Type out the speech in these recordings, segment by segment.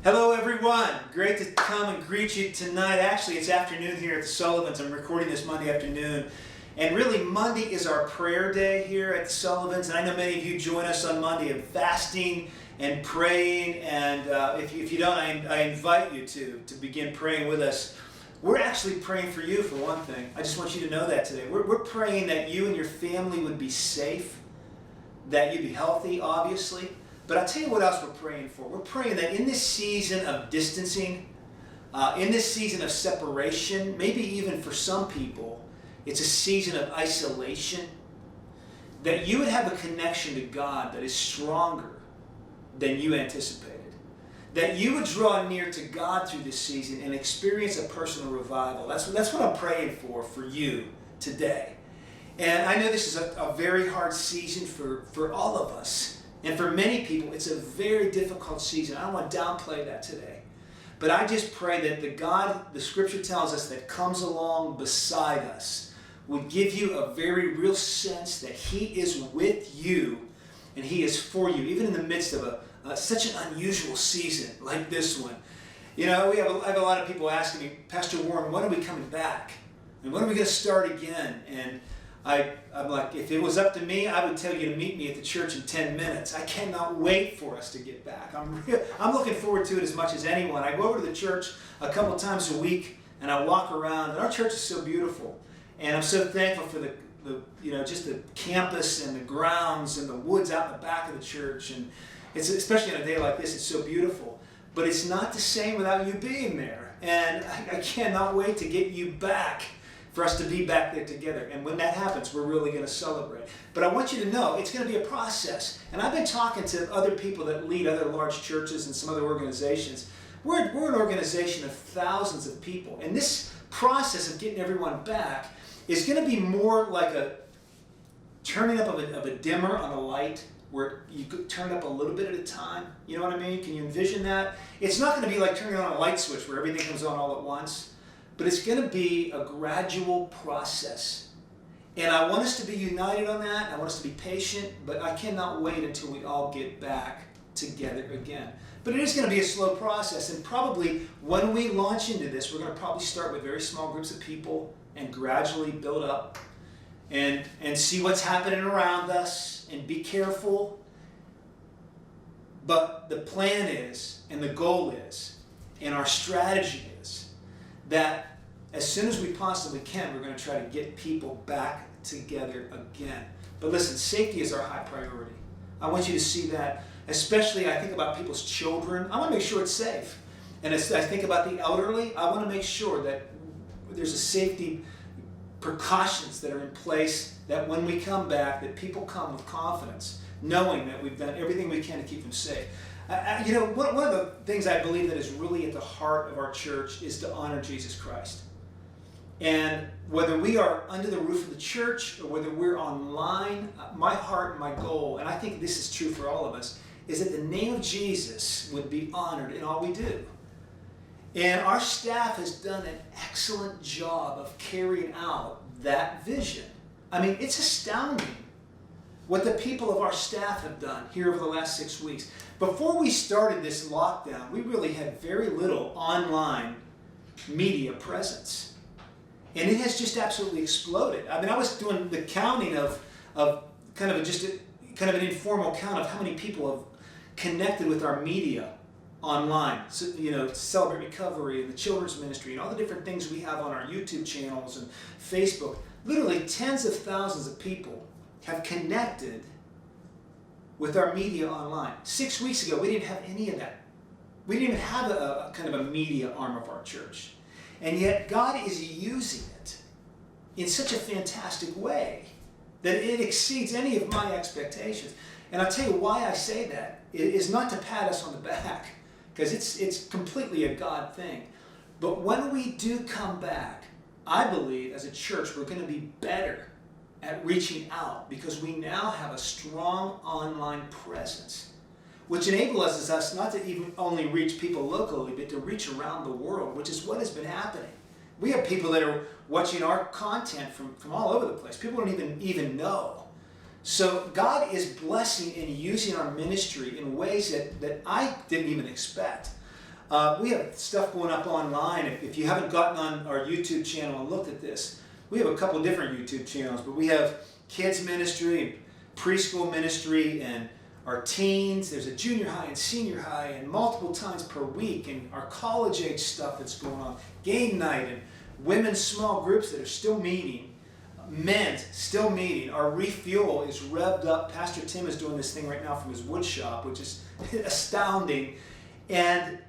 Hello everyone, great to come and greet you tonight. Actually, it's afternoon here at the Sullivans. I'm recording this Monday afternoon. And really, Monday is our prayer day here at the Sullivans. And I know many of you join us on Monday of fasting and praying. And if you don't, I invite you to begin praying with us. We're actually praying for you, for one thing. I just want you to know that today. We're praying that you and your family would be safe, that you'd be healthy, obviously. But I'll tell you what else we're praying for. We're praying that in this season of distancing, in this season of separation, maybe even for some people, it's a season of isolation, that you would have a connection to God that is stronger than you anticipated. That you would draw near to God through this season and experience a personal revival. That's what I'm praying for you today. And I know this is a very hard season for all of us. And for many people, it's a very difficult season. I don't want to downplay that today. But I just pray that the God, the Scripture tells us, that comes along beside us would give you a very real sense that He is with you and He is for you, even in the midst of such an unusual season like this one. You know, I have a lot of people asking me, Pastor Warren, when are we coming back? And when are we going to start again? And I'm like, if it was up to me, I would tell you to meet me at the church in 10 minutes. I cannot wait for us to get back. I'm looking forward to it as much as anyone. I go over to the church a couple times a week, and I walk around. And our church is so beautiful, and I'm so thankful for just the campus and the grounds and the woods out in the back of the church. And it's, especially on a day like this, it's so beautiful. But it's not the same without you being there. And I cannot wait to get you back, for us to be back there together. And when that happens, we're really going to celebrate. But I want you to know it's going to be a process. And I've been talking to other people that lead other large churches and some other organizations. We're an organization of thousands of people. And this process of getting everyone back is going to be more like a turning up of a dimmer on a light, where you could turn it up a little bit at a time. You know what I mean? Can you envision that? It's not going to be like turning on a light switch where everything comes on all at once. But it's going to be a gradual process. And I want us to be united on that. I want us to be patient. But I cannot wait until we all get back together again. But it is going to be a slow process. And probably when we launch into this, we're going to probably start with very small groups of people and gradually build up and see what's happening around us and be careful. But the plan is, and the goal is, and our strategy is, that as soon as we possibly can, we're going to try to get people back together again. But listen, safety is our high priority. I want you to see that, especially I think about people's children. I want to make sure it's safe. And as I think about the elderly, I want to make sure that there's a safety precautions that are in place, that when we come back, that people come with confidence, knowing that we've done everything we can to keep them safe. One of the things I believe that is really at the heart of our church is to honor Jesus Christ. And whether we are under the roof of the church or whether we're online, my heart and my goal, and I think this is true for all of us, is that the name of Jesus would be honored in all we do. And our staff has done an excellent job of carrying out that vision. I mean, it's astounding what the people of our staff have done here over the last 6 weeks. Before we started this lockdown, we really had very little online media presence. And it has just absolutely exploded. I mean, I was doing the counting of kind of an informal count of how many people have connected with our media online. So, Celebrate Recovery and the Children's Ministry and all the different things we have on our YouTube channels and Facebook. Literally tens of thousands of people have connected with our media online. 6 weeks ago, we didn't have any of that. We didn't even have a kind of a media arm of our church. And yet God is using it in such a fantastic way that it exceeds any of my expectations. And I'll tell you why I say that. It is not to pat us on the back, because it's completely a God thing. But when we do come back, I believe as a church we're going to be better at reaching out, because we now have a strong online presence, which enables us not to even only reach people locally, but to reach around the world, which is what has been happening. We have people that are watching our content from all over the place. People don't even know. So God is blessing and using our ministry in ways that I didn't even expect. We have stuff going up online. If you haven't gotten on our YouTube channel and looked at this, we have a couple different YouTube channels, but we have kids ministry, preschool ministry, and our teens. There's a junior high and senior high, and multiple times per week, and our college age stuff that's going on, game night, and women's small groups that are still meeting, men's still meeting. Our refuel is revved up. Pastor Tim is doing this thing right now from his wood shop, which is astounding, and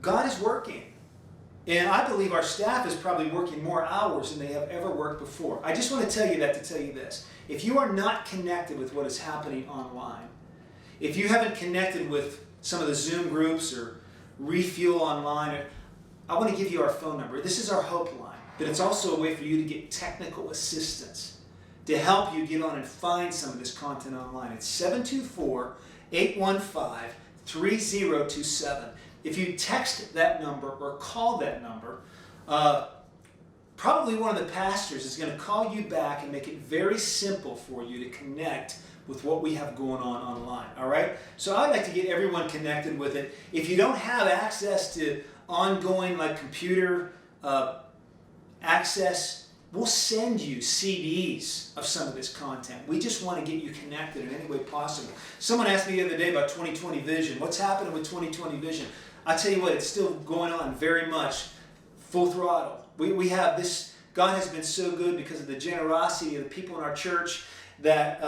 God is working. And I believe our staff is probably working more hours than they have ever worked before. I just want to tell you that to tell you this. If you are not connected with what is happening online, if you haven't connected with some of the Zoom groups or Refuel online, I want to give you our phone number. This is our Hope line, but it's also a way for you to get technical assistance to help you get on and find some of this content online. It's 724-815-3027. If you text that number or call that number, probably one of the pastors is going to call you back and make it very simple for you to connect with what we have going on online. All right? So I'd like to get everyone connected with it. If you don't have access to ongoing computer access, we'll send you CDs of some of this content. We just want to get you connected in any way possible. Someone asked me the other day about 2020 Vision. What's happening with 2020 Vision? I tell you what, it's still going on very much, full throttle. We have this. God has been so good because of the generosity of the people in our church that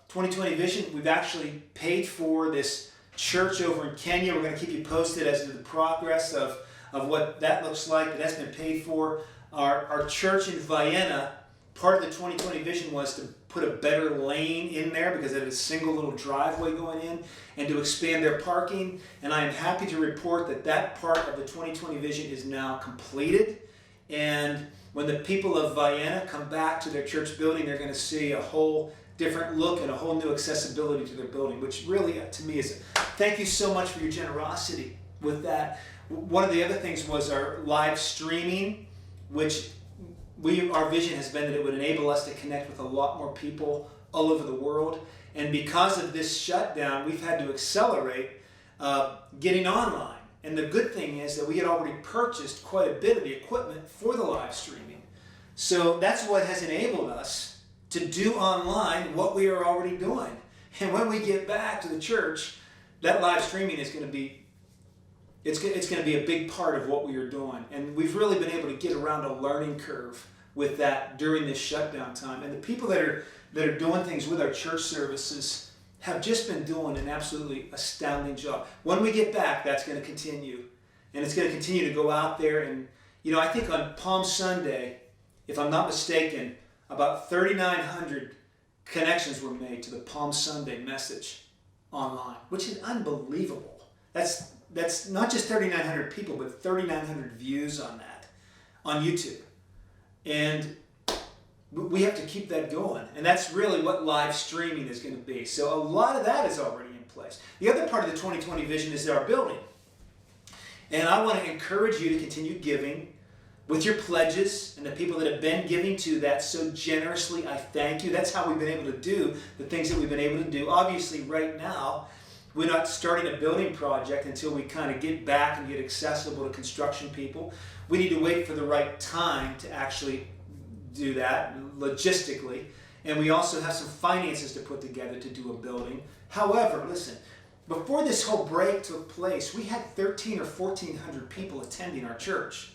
2020 Vision, we've actually paid for this church over in Kenya. We're going to keep you posted as to the progress of what that looks like, but that's been paid for. Our church in Vienna, part of the 2020 Vision was to put a better lane in there because it had a single little driveway going in, and to expand their parking. And I am happy to report that that part of the 2020 Vision is now completed. And when the people of Vienna come back to their church building, they're going to see a whole different look and a whole new accessibility to their building, which really, to me, is thank you so much for your generosity with that. One of the other things was our live streaming, which our vision has been that it would enable us to connect with a lot more people all over the world. And because of this shutdown, we've had to accelerate getting online. And the good thing is that we had already purchased quite a bit of the equipment for the live streaming. So that's what has enabled us to do online what we are already doing. And when we get back to the church, that live streaming is going to be it's going to be a big part of what we are doing. And we've really been able to get around a learning curve with that during this shutdown time. And the people that are doing things with our church services have just been doing an absolutely astounding job. When we get back, that's going to continue. And it's going to continue to go out there. And, I think on Palm Sunday, if I'm not mistaken, about 3,900 connections were made to the Palm Sunday message online, which is unbelievable. That's not just 3,900 people, but 3,900 views on that, on YouTube. And we have to keep that going. And that's really what live streaming is going to be. So a lot of that is already in place. The other part of the 2020 Vision is our building. And I want to encourage you to continue giving with your pledges, and the people that have been giving to that so generously, I thank you. That's how we've been able to do the things that we've been able to do. Obviously, right now, we're not starting a building project until we kind of get back and get accessible to construction people. We need to wait for the right time to actually do that logistically. And we also have some finances to put together to do a building. However, listen, before this whole break took place, we had 1,300 or 1,400 people attending our church.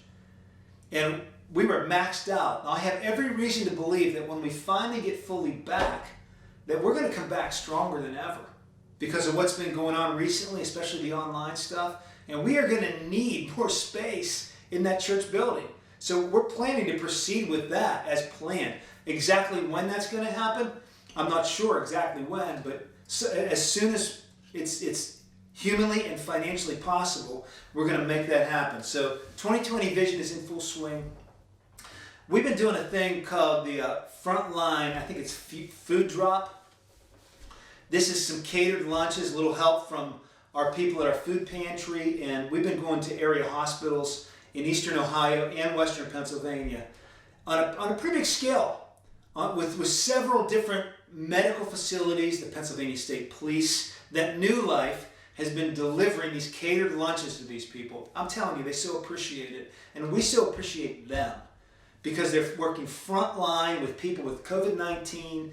And we were maxed out. Now, I have every reason to believe that when we finally get fully back, that we're going to come back stronger than ever because of what's been going on recently, especially the online stuff. And we are going to need more space in that church building. So we're planning to proceed with that as planned. Exactly when that's going to happen, I'm not sure exactly when, but as soon as it's humanly and financially possible, we're going to make that happen. So 2020 Vision is in full swing. We've been doing a thing called the Frontline, I think it's Food Drop. This is some catered lunches, a little help from our people at our food pantry, and we've been going to area hospitals in eastern Ohio and western Pennsylvania on a pretty big scale with several different medical facilities, the Pennsylvania State Police, that New Life has been delivering these catered lunches to these people. I'm telling you, they so appreciate it. And we so appreciate them because they're working front line with people with COVID-19,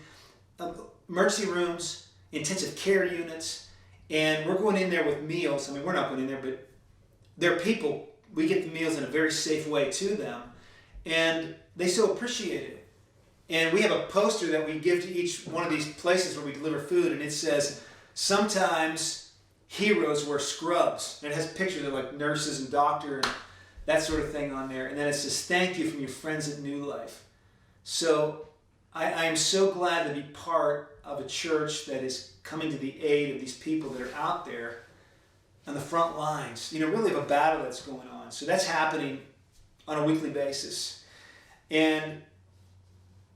emergency rooms, intensive care units, and we're going in there with meals. I mean, we're not going in there, but they're people. We get the meals in a very safe way to them, and they so appreciate it. And we have a poster that we give to each one of these places where we deliver food, and it says, sometimes heroes wear scrubs. And it has pictures of like nurses and doctor and that sort of thing on there. And then it says, thank you from your friends at New Life. So I am so glad to be part of a church that is coming to the aid of these people that are out there on the front lines, really of a battle that's going on. So that's happening on a weekly basis. And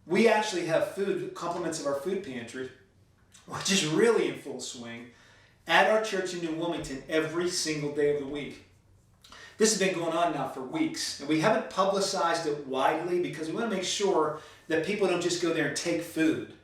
we actually have food, compliments of our food pantry, which is really in full swing, at our church in New Wilmington every single day of the week. This has been going on now for weeks, and we haven't publicized it widely because we want to make sure that people don't just go there and take food.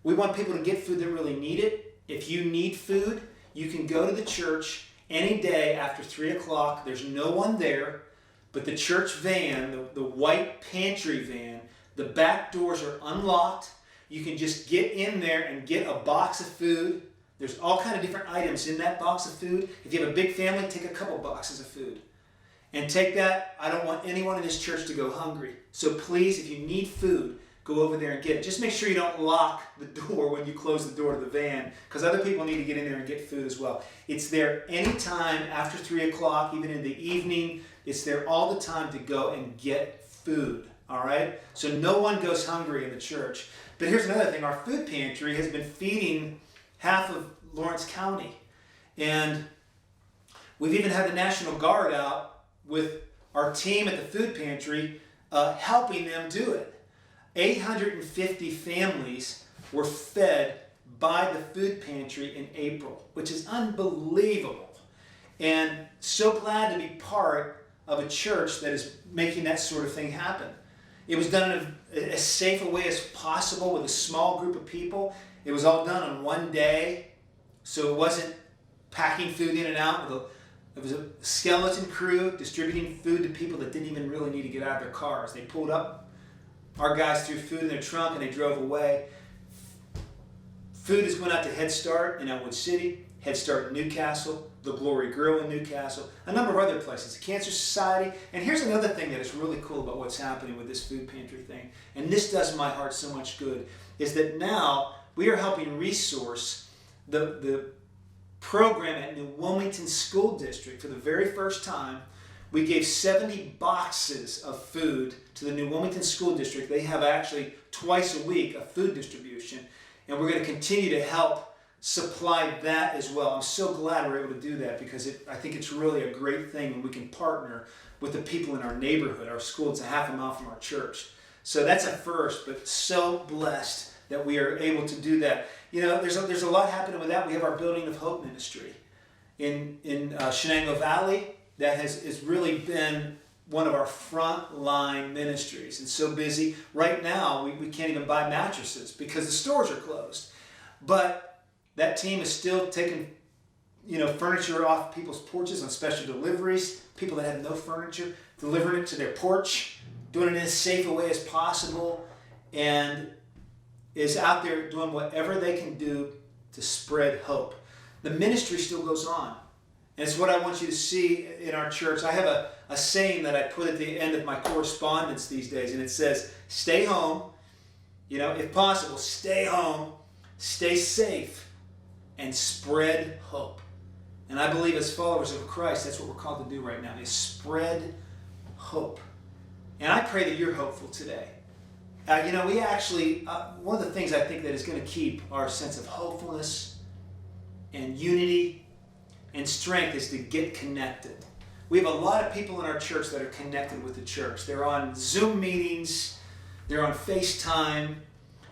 We want people to get food that really need it. If you need food, you can go to the church any day after 3 o'clock. There's no one there, but the church van, the white pantry van, the back doors are unlocked. You can just get in there and get a box of food. There's all kinds of different items in that box of food. If you have a big family, take a couple boxes of food. And take that. I don't want anyone in this church to go hungry. So please, if you need food, go over there and get it. Just make sure you don't lock the door when you close the door to the van, because other people need to get in there and get food as well. It's there anytime after 3 o'clock, even in the evening. It's there all the time to go and get food. All right? So no one goes hungry in the church. But here's another thing. Our food pantry has been feeding half of Lawrence County. And we've even had the National Guard out with our team at the food pantry helping them do it. 850 families were fed by the food pantry in April, which is unbelievable. And so glad to be part of a church that is making that sort of thing happen. It was done in as safe a way as possible with a small group of people. It was all done on one day, so it wasn't packing food in and out. It was a skeleton crew distributing food to people that didn't even really need to get out of their cars. They pulled up, our guys threw food in their trunk, and they drove away. Food is going out to Head Start in Elwood City, Head Start in Newcastle, the Glory Grill in Newcastle, a number of other places, the Cancer Society. And here's another thing that is really cool about what's happening with this food pantry thing, and this does my heart so much good, is that now we are helping resource the program at New Wilmington School District. For the very first time, we gave 70 boxes of food to the New Wilmington School District. They have actually twice a week a food distribution, and we're going to continue to help supply that as well. I'm so glad we're able to do that because I think it's really a great thing when we can partner with the people in our neighborhood. Our school is a half a mile from our church. So that's a first, but so blessed that we are able to do that. There's a lot happening with that. We have our Building of Hope ministry in Shenango Valley that has really been one of our front-line ministries, and so busy. Right now, we can't even buy mattresses because the stores are closed. But that team is still taking furniture off people's porches on special deliveries, people that have no furniture, delivering it to their porch, doing it in as safe a way as possible, and is out there doing whatever they can do to spread hope. The ministry still goes on. And it's what I want you to see in our church. I have a saying that I put at the end of my correspondence these days, and it says, stay home, if possible, stay home, stay safe, and spread hope. And I believe as followers of Christ, that's what we're called to do right now, is spread hope. And I pray that you're hopeful today. We actually, one of the things I think that is going to keep our sense of hopefulness and unity and strength is to get connected. We have a lot of people in our church that are connected with the church. They're on Zoom meetings, they're on FaceTime,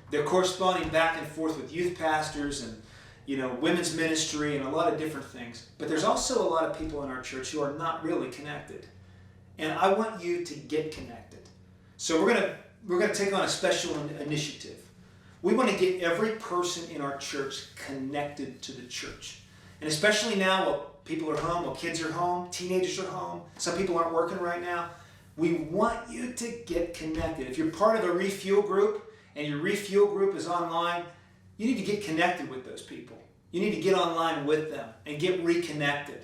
they're corresponding back and forth with youth pastors and women's ministry and a lot of different things. But there's also a lot of people in our church who are not really connected. And I want you to get connected. So we're going to take on a special initiative. We want to get every person in our church connected to the church. And especially now while people are home, while kids are home, teenagers are home, some people aren't working right now, we want you to get connected. If you're part of a refuel group and your refuel group is online, you need to get connected with those people. You need to get online with them and get reconnected.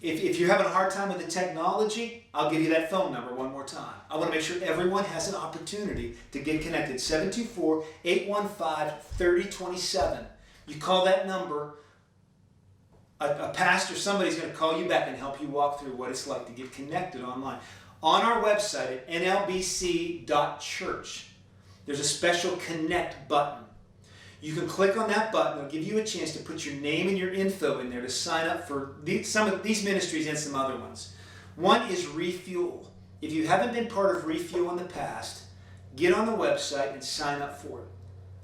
If you're having a hard time with the technology, I'll give you that phone number one more time. I want to make sure everyone has an opportunity to get connected. 724-815-3027. You call that number, a pastor, somebody's going to call you back and help you walk through what it's like to get connected online. On our website at nlbc.church, there's a special connect button. You can click on that button. It'll give you a chance to put your name and your info in there to sign up for some of these ministries and some other ones. One is Refuel. If you haven't been part of Refuel in the past, get on the website and sign up for it.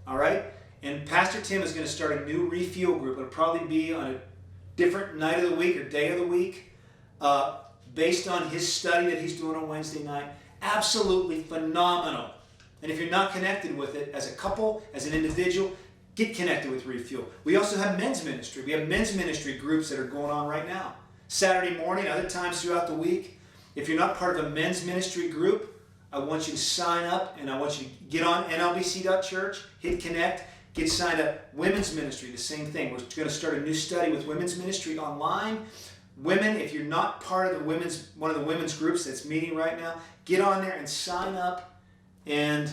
All right? And Pastor Tim is going to start a new Refuel group. It'll probably be on a different night of the week or day of the week based on his study that he's doing on Wednesday night. Absolutely phenomenal. And if you're not connected with it as a couple, as an individual, get connected with Refuel. We also have men's ministry. We have men's ministry groups that are going on right now. Saturday morning, other times throughout the week. If you're not part of a men's ministry group, I want you to sign up and I want you to get on nlbc.church, hit connect, get signed up. Women's ministry, the same thing. We're going to start a new study with women's ministry online. Women, if you're not part of one of the women's groups that's meeting right now, get on there and sign up. And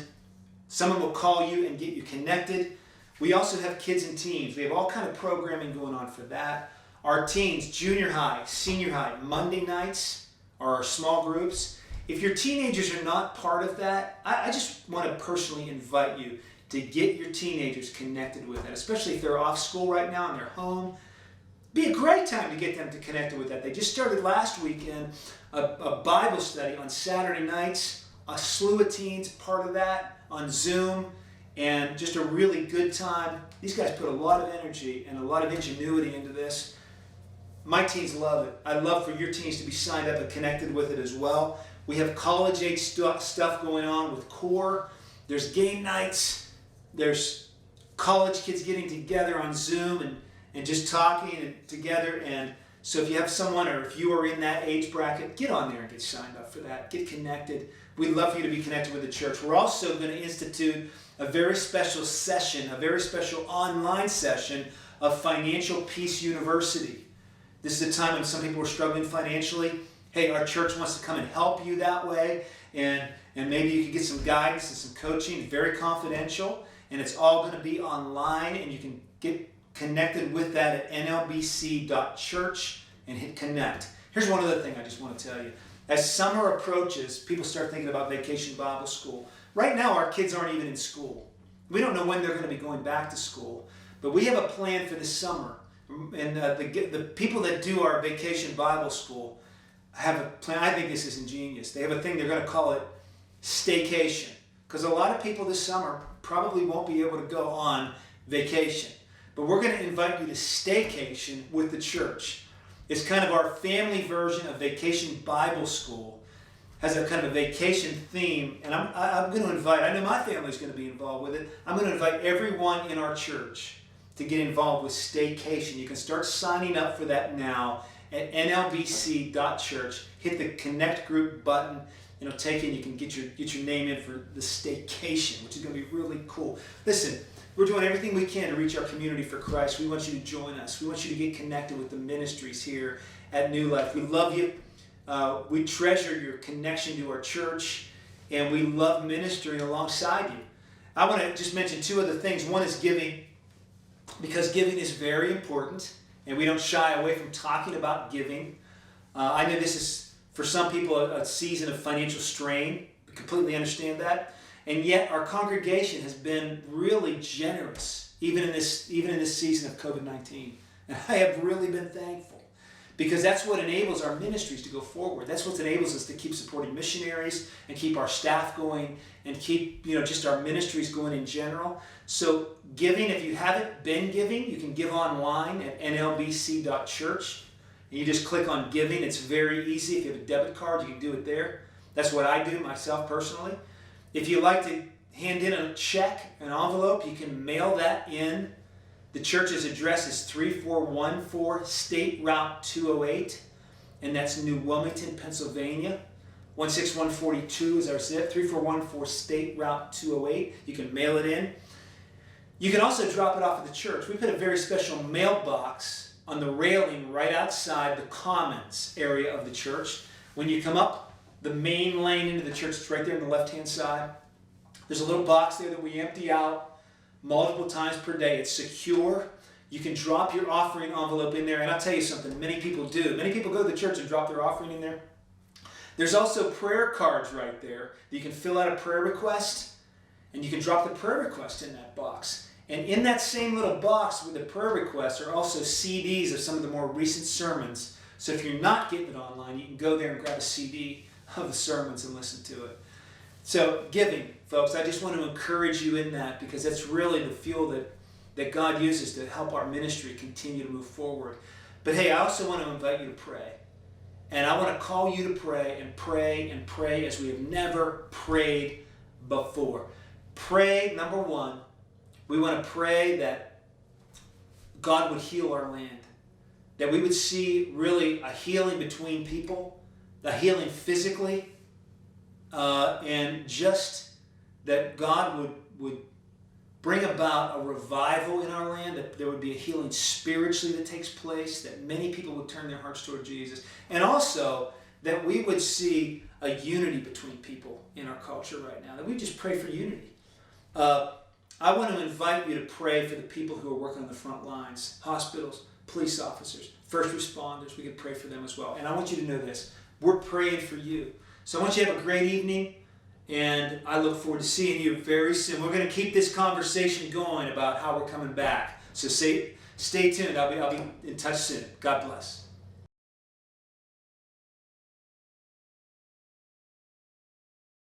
someone will call you and get you connected. We also have kids and teens. We have all kind of programming going on for that. Our teens, junior high, senior high, Monday nights are our small groups. If your teenagers are not part of that, I just want to personally invite you to get your teenagers connected with that, especially if they're off school right now and they're home. Be a great time to get them to connect with that. They just started last weekend a Bible study on Saturday nights. A slew of teens part of that on Zoom, and just a really good time. These guys put a lot of energy and a lot of ingenuity into this. My teens love it. I'd love for your teens to be signed up and connected with it as well. We have college-age stuff going on with CORE. There's game nights. There's college kids getting together on Zoom and just talking together. And so if you have someone or if you are in that age bracket, get on there and get signed up for that. Get connected. We'd love for you to be connected with the church. We're also going to institute a very special session, a very special online session of Financial Peace University. This is a time when some people are struggling financially. Hey, our church wants to come and help you that way. And maybe you can get some guidance and some coaching. It's very confidential. And it's all going to be online. And you can get connected with that at nlbc.church and hit connect. Here's one other thing I just want to tell you. As summer approaches, people start thinking about Vacation Bible School. Right now, our kids aren't even in school. We don't know when they're going to be going back to school. But we have a plan for this summer. And the people that do our Vacation Bible School have a plan. I think this is ingenious. They have a thing, they're going to call it staycation. Because a lot of people this summer probably won't be able to go on vacation. But we're going to invite you to staycation with the church. It's kind of our family version of Vacation Bible School. Has a kind of a vacation theme. And I'm going to invite, I know my family's going to be involved with it. I'm going to invite everyone in our church to get involved with staycation. You can start signing up for that now at nlbc.church. Hit the connect group button. It'll take you and you can get your name in for the staycation, which is going to be really cool. Listen, we're doing everything we can to reach our community for Christ. We want you to join us. We want you to get connected with the ministries here at New Life. We love you. We treasure your connection to our church, and we love ministering alongside you. I want to just mention two other things. One is giving, because giving is very important, and we don't shy away from talking about giving. I know this is, for some people, a season of financial strain. I completely understand that. And yet our congregation has been really generous, even in this season of COVID-19. And I have really been thankful, because that's what enables our ministries to go forward. That's what enables us to keep supporting missionaries and keep our staff going and keep just our ministries going in general. So giving, if you haven't been giving, you can give online at nlbc.church. And you just click on giving. It's very easy. If you have a debit card, you can do it there. That's what I do myself personally. If you like to hand in a check, an envelope, you can mail that in The church's address is 3414 State Route 208, and that's New Wilmington, Pennsylvania. 16142 is our zip, 3414 State Route 208. You can mail it in. You can also drop it off at the church. We put a very special mailbox on the railing right outside the commons area of the church. When you come up the main lane into the church, it's right there on the left-hand side. There's a little box there that we empty out multiple times per day. It's secure. You can drop your offering envelope in there, and I'll tell you something, many people do. Many people go to the church and drop their offering in there. There's also prayer cards right there. You can fill out a prayer request, and you can drop the prayer request in that box. And in that same little box with the prayer requests are also CDs of some of the more recent sermons. So if you're not getting it online, you can go there and grab a CD of the sermons and listen to it. So giving, folks, I just want to encourage you in that, because that's really the fuel that God uses to help our ministry continue to move forward. But hey, I also want to invite you to pray. And I want to call you to pray and pray and pray as we have never prayed before. Pray, number one, we want to pray that God would heal our land. That we would see really a healing between people, a healing physically, and just that God would bring about a revival in our land, that there would be a healing spiritually that takes place, that many people would turn their hearts toward Jesus, and also that we would see a unity between people in our culture right now, that we just pray for unity. I want to invite you to pray for the people who are working on the front lines, hospitals, police officers, first responders. We could pray for them as well. And I want you to know this. We're praying for you. So I want you to have a great evening, and I look forward to seeing you very soon. We're going to keep this conversation going about how we're coming back. So stay tuned. I'll be in touch soon. God bless.